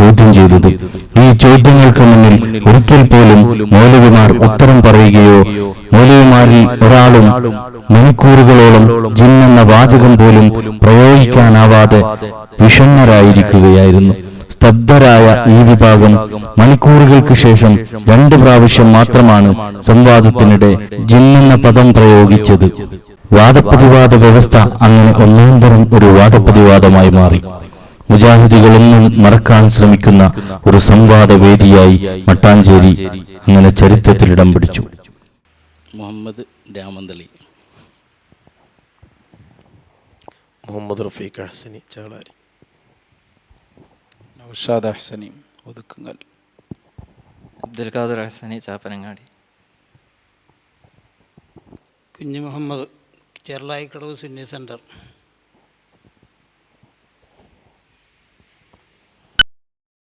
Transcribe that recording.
ചോദ്യം ചെയ്തത്. ഈ ചോദ്യങ്ങൾക്ക് മുന്നിൽ ഒരിക്കൽ പോലും മൗലവിമാർ ഉത്തരം പറയുകയോ മൗലവിമാരിൽ ഒരാളും മണിക്കൂറുകളോളം ജിന്നെന്ന വാചകം പോലും പ്രയോഗിക്കാനാവാതെ വിഷണ്ണരായിരിക്കുകയായിരുന്നു. സ്തബ്ധരായ ഈ വിഭാഗം മണിക്കൂറുകൾക്ക് ശേഷം 2 പ്രാവശ്യം മാത്രമാണ് സംവാദത്തിനിടെ ജിന്നെന്ന പദം പ്രയോഗിച്ചത്. വാദപ്രതിവാദ വ്യവസ്ഥ അങ്ങനെ ഒന്നാന്തരം ഒരു വാദപ്രതിവാദമായി മാറി. മുജാഹിദികളൊന്നും മറക്കാൻ ശ്രമിക്കുന്ന ഒരു സംവാദ വേദിയായി മട്ടാഞ്ചേരി അങ്ങനെ ചരിത്രത്തിൽ ഇടം പിടിച്ചു. മുഹമ്മദ് രാമന്തളി, മുഹമ്മദ് റഫീഖ് ഹസനി ചാളാരി, നൗഷാദ് ഹസനി ഒതുക്കുങ്ങൽ, അബ്ദുൽ ഖാദർ ഹസനി ചാപ്പനങ്ങാടി, കുഞ്ഞു മുഹമ്മദ് ചെർലായിക്കടവ് സുന്നി സെൻറ്റർ.